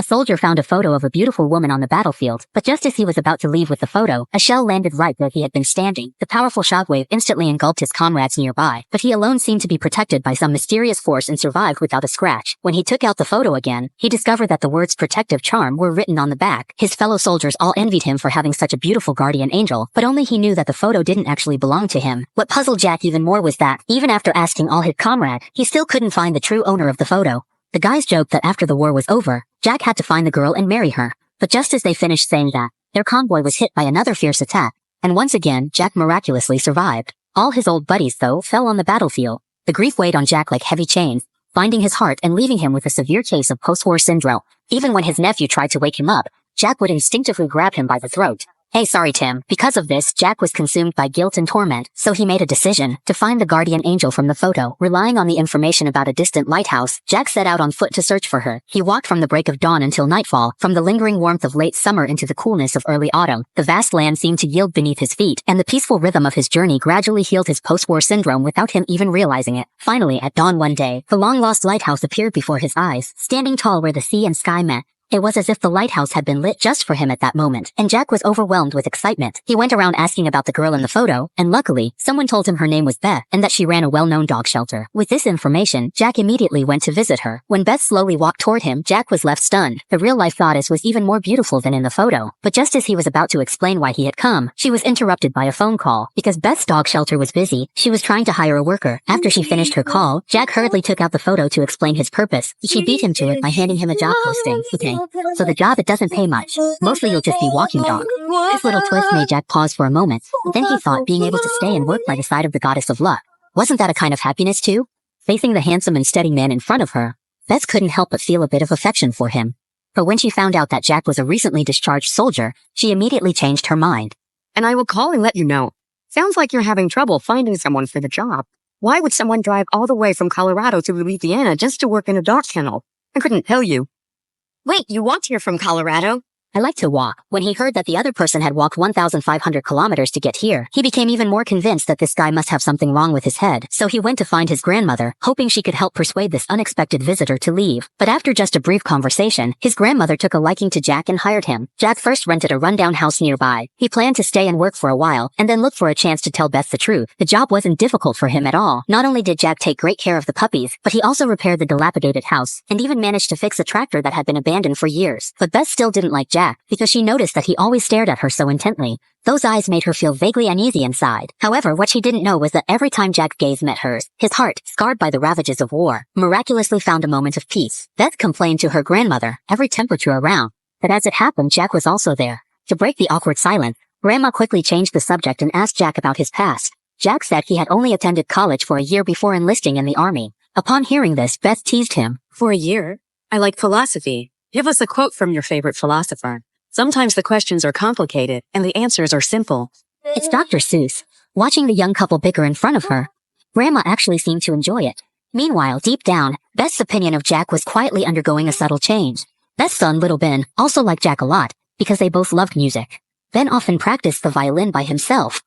A soldier found a photo of a beautiful woman on the battlefield, but just as he was about to leave with the photo, a shell landed right where he had been standing. The powerful shockwave instantly engulfed his comrades nearby, but he alone seemed to be protected by some mysterious force and survived without a scratch. When he took out the photo again, he discovered that the words protective charm were written on the back. His fellow soldiers all envied him for having such a beautiful guardian angel, but only he knew that the photo didn't actually belong to him. What puzzled Jack even more was that, even after asking all his comrades, he still couldn't find the true owner of the photo. The guys joked that after the war was over, Jack had to find the girl and marry her. But just as they finished saying that, their convoy was hit by another fierce attack. And once again, Jack miraculously survived. All his old buddies, though, fell on the battlefield. The grief weighed on Jack like heavy chains, binding his heart and leaving him with a severe case of post-war syndrome. Even when his nephew tried to wake him up, Jack would instinctively grab him by the throat. Hey, sorry, Tim. Because of this, Jack was consumed by guilt and torment, so he made a decision to find the guardian angel from the photo. Relying on the information about a distant lighthouse, Jack set out on foot to search for her. He walked from the break of dawn until nightfall, from the lingering warmth of late summer into the coolness of early autumn. The vast land seemed to yield beneath his feet, and the peaceful rhythm of his journey gradually healed his post-war syndrome without him even realizing it. Finally, at dawn one day, the long-lost lighthouse appeared before his eyes, standing tall where the sea and sky met. It was as if the lighthouse had been lit just for him at that moment, and Jack was overwhelmed with excitement. He went around asking about the girl in the photo, and luckily, someone told him her name was Beth, and that she ran a well-known dog shelter. With this information, Jack immediately went to visit her. When Beth slowly walked toward him, Jack was left stunned. The real-life goddess was even more beautiful than in the photo. But just as he was about to explain why he had come, she was interrupted by a phone call. Because Beth's dog shelter was busy, she was trying to hire a worker. After she finished her call, Jack hurriedly took out the photo to explain his purpose. She beat him to it by handing him a job posting. Okay, so the job, it doesn't pay much. Mostly you'll just be walking dog. This little twist made Jack pause for a moment. Then he thought being able to stay and work by the side of the goddess of luck. Wasn't that a kind of happiness too? Facing the handsome and steady man in front of her, Beth couldn't help but feel a bit of affection for him. But when she found out that Jack was a recently discharged soldier, she immediately changed her mind. And I will call and let you know. Sounds like you're having trouble finding someone for the job. Why would someone drive all the way from Colorado to Louisiana just to work in a dog kennel? I couldn't tell you. Wait, you walked here from Colorado? I like to walk. When he heard that the other person had walked 1,500 kilometers to get here, he became even more convinced that this guy must have something wrong with his head. So he went to find his grandmother, hoping she could help persuade this unexpected visitor to leave. But after just a brief conversation, his grandmother took a liking to Jack and hired him. Jack first rented a rundown house nearby. He planned to stay and work for a while, and then look for a chance to tell Beth the truth. The job wasn't difficult for him at all. Not only did Jack take great care of the puppies, but he also repaired the dilapidated house, and even managed to fix a tractor that had been abandoned for years. But Beth still didn't like Jack, because she noticed that he always stared at her so intently. Those eyes made her feel vaguely uneasy inside. However, what she didn't know was that every time Jack's gaze met hers, his heart, scarred by the ravages of war, miraculously found a moment of peace. Beth complained to her grandmother, every temperature around. But as it happened, Jack was also there. To break the awkward silence, Grandma quickly changed the subject and asked Jack about his past. Jack said he had only attended college for a year before enlisting in the army. Upon hearing this, Beth teased him. For a year? I like philosophy. Give us a quote from your favorite philosopher. Sometimes the questions are complicated, and the answers are simple. It's Dr. Seuss. Watching the young couple bicker in front of her, Grandma actually seemed to enjoy it. Meanwhile, deep down, Beth's opinion of Jack was quietly undergoing a subtle change. Beth's son, little Ben, also liked Jack a lot, because they both loved music. Ben often practiced the violin by himself.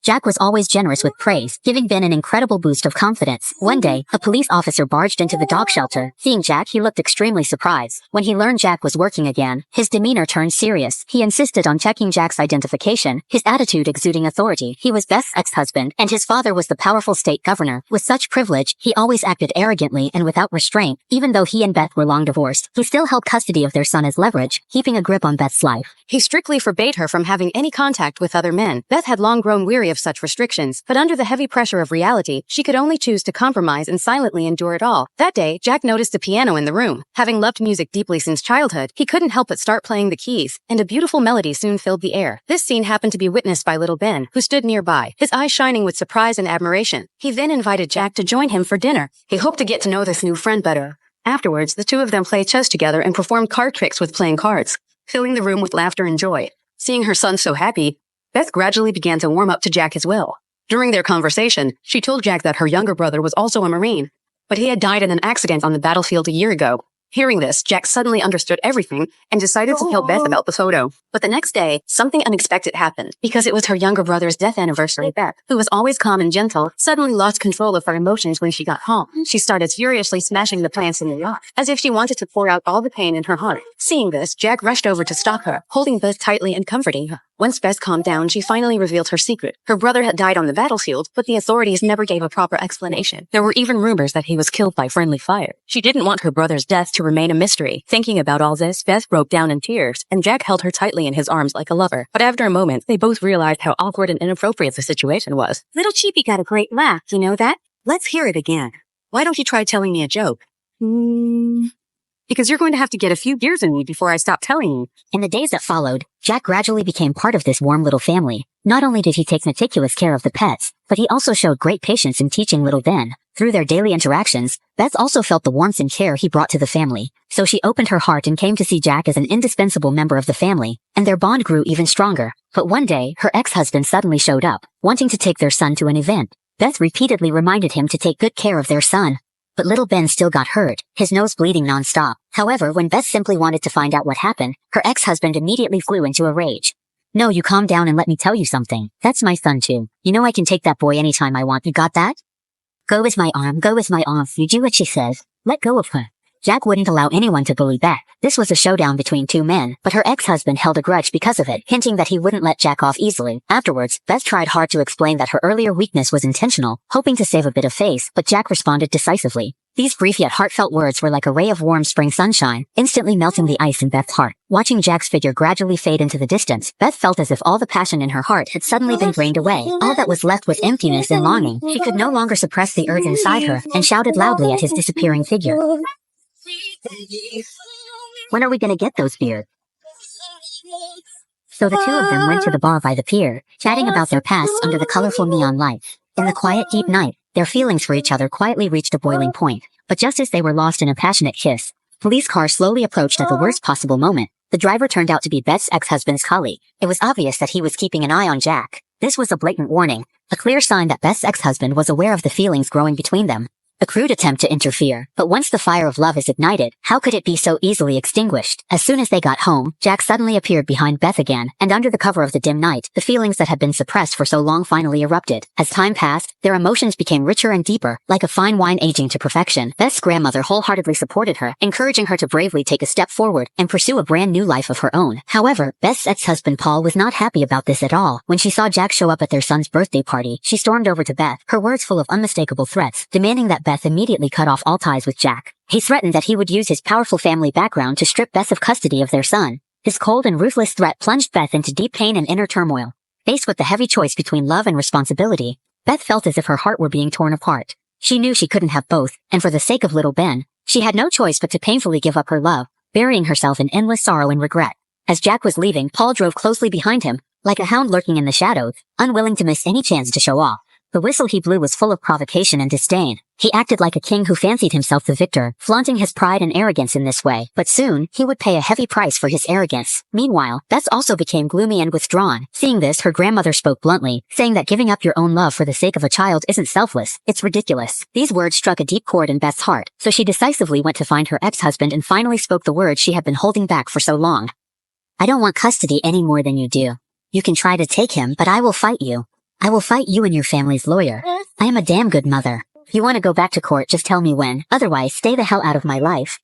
Jack was always generous with praise, giving Ben an incredible boost of confidence. One day, a police officer barged into the dog shelter. Seeing Jack, he looked extremely surprised. When he learned Jack was working again, his demeanor turned serious. He insisted on checking Jack's identification, his attitude exuding authority. He was Beth's ex-husband, and his father was the powerful state governor. With such privilege, he always acted arrogantly and without restraint. Even though he and Beth were long divorced, he still held custody of their son as leverage, keeping a grip on Beth's life. He strictly forbade her from having any contact with other men. Beth had long grown weary of such restrictions, but under the heavy pressure of reality, she could only choose to compromise and silently endure it all. That day, Jack noticed a piano in the room. Having loved music deeply since childhood, he couldn't help but start playing the keys, and a beautiful melody soon filled the air. This scene happened to be witnessed by little Ben, who stood nearby, his eyes shining with surprise and admiration. He then invited Jack to join him for dinner. He hoped to get to know this new friend better. Afterwards, the two of them played chess together and performed card tricks with playing cards, filling the room with laughter and joy. Seeing her son so happy, Beth gradually began to warm up to Jack as well. During their conversation, she told Jack that her younger brother was also a Marine, but he had died in an accident on the battlefield a year ago. Hearing this, Jack suddenly understood everything and decided to tell Beth about the photo. But the next day, something unexpected happened. Because it was her younger brother's death anniversary, Beth, who was always calm and gentle, suddenly lost control of her emotions when she got home. She started furiously smashing the plants in the yard, as if she wanted to pour out all the pain in her heart. Seeing this, Jack rushed over to stop her, holding Beth tightly and comforting her. Once Beth calmed down, she finally revealed her secret. Her brother had died on the battlefield, but the authorities never gave a proper explanation. There were even rumors that he was killed by friendly fire. She didn't want her brother's death to remain a mystery. Thinking about all this, Beth broke down in tears, and Jack held her tightly in his arms like a lover. But after a moment, they both realized how awkward and inappropriate the situation was. Little Cheapy got a great laugh, you know that? Let's hear it again. Why don't you try telling me a joke? Because you're going to have to get a few beers in me before I stop telling you. In the days that followed, Jack gradually became part of this warm little family. Not only did he take meticulous care of the pets, but he also showed great patience in teaching little Ben. Through their daily interactions, Beth also felt the warmth and care he brought to the family. So she opened her heart and came to see Jack as an indispensable member of the family, and their bond grew even stronger. But one day, her ex-husband suddenly showed up, wanting to take their son to an event. Beth repeatedly reminded him to take good care of their son. But little Ben still got hurt, his nose bleeding non-stop. However, when Beth simply wanted to find out what happened, her ex-husband immediately flew into a rage. No, you calm down and let me tell you something. That's my son too. You know I can take that boy anytime I want. You got that? Go with my arm, go with my arm. You do what she says. Let go of her. Jack wouldn't allow anyone to bully Beth. This was a showdown between two men, but her ex-husband held a grudge because of it, hinting that he wouldn't let Jack off easily. Afterwards, Beth tried hard to explain that her earlier weakness was intentional, hoping to save a bit of face, but Jack responded decisively. These brief yet heartfelt words were like a ray of warm spring sunshine, instantly melting the ice in Beth's heart. Watching Jack's figure gradually fade into the distance, Beth felt as if all the passion in her heart had suddenly been drained away. All that was left was emptiness and longing. She could no longer suppress the urge inside her, and shouted loudly at his disappearing figure. When are we gonna get those beers? So the two of them went to the bar by the pier, chatting about their pasts under the colorful neon lights. In the quiet, deep night, their feelings for each other quietly reached a boiling point. But just as they were lost in a passionate kiss, a police car slowly approached at the worst possible moment. The driver turned out to be Beth's ex-husband's colleague. It was obvious that he was keeping an eye on Jack. This was a blatant warning, a clear sign that Beth's ex-husband was aware of the feelings growing between them. A crude attempt to interfere, but once the fire of love is ignited, how could it be so easily extinguished? As soon as they got home, Jack suddenly appeared behind Beth again, and under the cover of the dim night, the feelings that had been suppressed for so long finally erupted. As time passed, their emotions became richer and deeper, like a fine wine aging to perfection. Beth's grandmother wholeheartedly supported her, encouraging her to bravely take a step forward and pursue a brand new life of her own. However, Beth's ex-husband Paul was not happy about this at all. When she saw Jack show up at their son's birthday party, she stormed over to Beth, her words full of unmistakable threats, demanding that Beth immediately cut off all ties with Jack. He threatened that he would use his powerful family background to strip Beth of custody of their son. His cold and ruthless threat plunged Beth into deep pain and inner turmoil. Faced with the heavy choice between love and responsibility, Beth felt as if her heart were being torn apart. She knew she couldn't have both, and for the sake of little Ben, she had no choice but to painfully give up her love, burying herself in endless sorrow and regret. As Jack was leaving, Paul drove closely behind him, like a hound lurking in the shadows, unwilling to miss any chance to show off. The whistle he blew was full of provocation and disdain. He acted like a king who fancied himself the victor, flaunting his pride and arrogance in this way. But soon, he would pay a heavy price for his arrogance. Meanwhile, Beth also became gloomy and withdrawn. Seeing this, her grandmother spoke bluntly, saying that giving up your own love for the sake of a child isn't selfless, it's ridiculous. These words struck a deep chord in Beth's heart, so she decisively went to find her ex-husband and finally spoke the words she had been holding back for so long. I don't want custody any more than you do. You can try to take him, but I will fight you. I will fight you and your family's lawyer. I am a damn good mother. If you want to go back to court, just tell me when. Otherwise, stay the hell out of my life.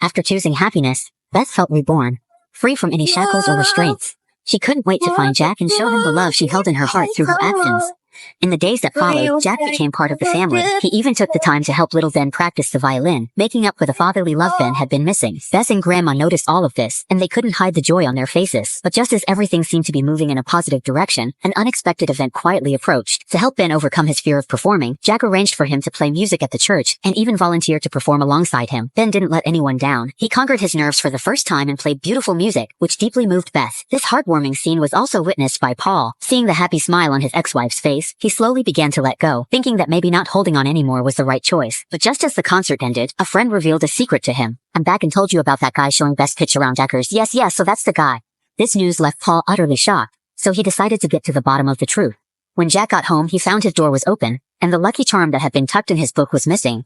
After choosing happiness, Beth felt reborn, free from any shackles or restraints. She couldn't wait to find Jack and show him the love she held in her heart through her actions. In the days that followed, Jack became part of the family. He even took the time to help little Ben practice the violin, making up for the fatherly love Ben had been missing. Beth and Grandma noticed all of this, and they couldn't hide the joy on their faces. But just as everything seemed to be moving in a positive direction, an unexpected event quietly approached. To help Ben overcome his fear of performing, Jack arranged for him to play music at the church, and even volunteered to perform alongside him. Ben didn't let anyone down. He conquered his nerves for the first time and played beautiful music, which deeply moved Beth. This heartwarming scene was also witnessed by Paul. Seeing the happy smile on his ex-wife's face, he slowly began to let go, thinking that maybe not holding on anymore was the right choice. But just as the concert ended, a friend revealed a secret to him. I'm back and told you about that guy showing best pitch around Deckers. Yes, so that's the guy. This news left Paul utterly shocked, so he decided to get to the bottom of the truth. When Jack got home, he found his door was open, and the lucky charm that had been tucked in his book was missing.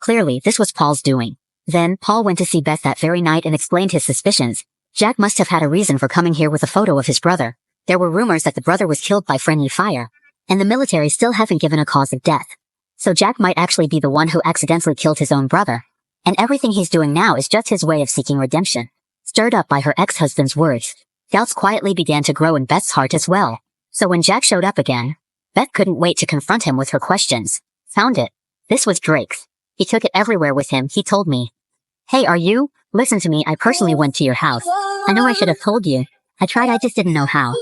Clearly, this was Paul's doing. Then, Paul went to see Beth that very night and explained his suspicions. Jack must have had a reason for coming here with a photo of his brother. There were rumors that the brother was killed by friendly fire, and the military still haven't given a cause of death. So Jack might actually be the one who accidentally killed his own brother. And everything he's doing now is just his way of seeking redemption. Stirred up by her ex-husband's words, doubts quietly began to grow in Beth's heart as well. So when Jack showed up again, Beth couldn't wait to confront him with her questions. Found it. This was Drake's. He took it everywhere with him, he told me. Hey, are you? Listen to me, I personally went to your house. I know I should have told you. I tried, I just didn't know how.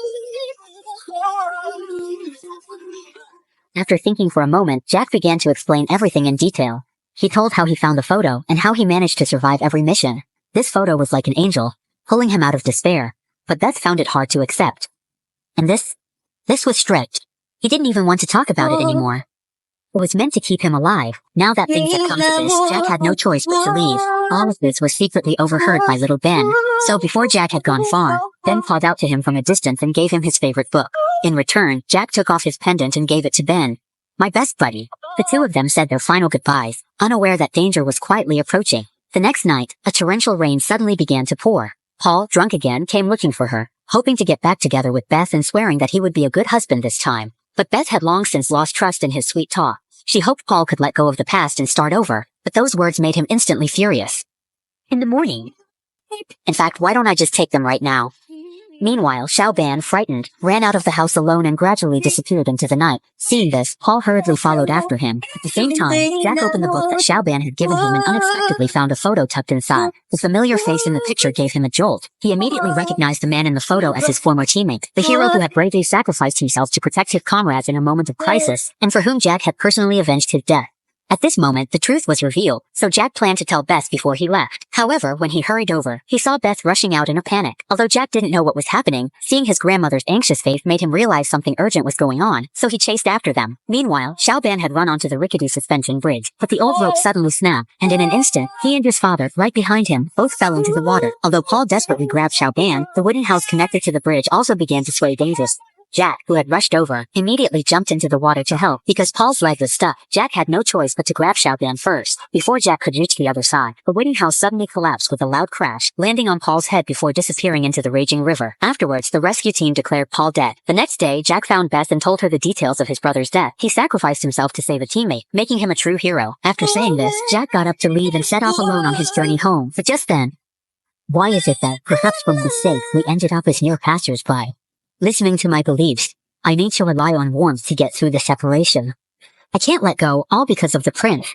After thinking for a moment, Jack began to explain everything in detail. He told how he found the photo and how he managed to survive every mission. This photo was like an angel, pulling him out of despair, but Beth found it hard to accept. And this was strict. He didn't even want to talk about it anymore. It was meant to keep him alive. Now that things had come to this, Jack had no choice but to leave. All of this was secretly overheard by little Ben. So before Jack had gone far, Ben called out to him from a distance and gave him his favorite book. In return, Jack took off his pendant and gave it to Ben. My best buddy. The two of them said their final goodbyes, unaware that danger was quietly approaching. The next night, a torrential rain suddenly began to pour. Paul, drunk again, came looking for her, hoping to get back together with Beth and swearing that he would be a good husband this time. But Beth had long since lost trust in his sweet talk. She hoped Paul could let go of the past and start over, but those words made him instantly furious. In the morning. In fact, why don't I just take them right now? Meanwhile, Xiaoban, frightened, ran out of the house alone and gradually disappeared into the night. Seeing this, Paul hurriedly followed after him. At the same time, Jack opened the book that Xiaoban had given him and unexpectedly found a photo tucked inside. The familiar face in the picture gave him a jolt. He immediately recognized the man in the photo as his former teammate, the hero who had bravely sacrificed himself to protect his comrades in a moment of crisis, and for whom Jack had personally avenged his death. At this moment, the truth was revealed, so Jack planned to tell Beth before he left. However, when he hurried over, he saw Beth rushing out in a panic. Although Jack didn't know what was happening, seeing his grandmother's anxious face made him realize something urgent was going on, so he chased after them. Meanwhile, Xiaoban had run onto the rickety suspension bridge, but the old rope suddenly snapped, and in an instant, he and his father, right behind him, both fell into the water. Although Paul desperately grabbed Xiaoban, the wooden house connected to the bridge also began to sway dangerously. Jack, who had rushed over, immediately jumped into the water to help. Because Paul's leg was stuck, Jack had no choice but to grab Xiaoban first. Before Jack could reach the other side, the wooden house suddenly collapsed with a loud crash, landing on Paul's head before disappearing into the raging river. Afterwards, the rescue team declared Paul dead. The next day, Jack found Beth and told her the details of his brother's death. He sacrificed himself to save a teammate, making him a true hero. After saying this, Jack got up to leave and set off alone on his journey home. But just then, why is it that, perhaps from mistake, we ended up as near passers-by? Listening to my beliefs, I need to rely on warmth to get through the separation. I can't let go, all because of the prince.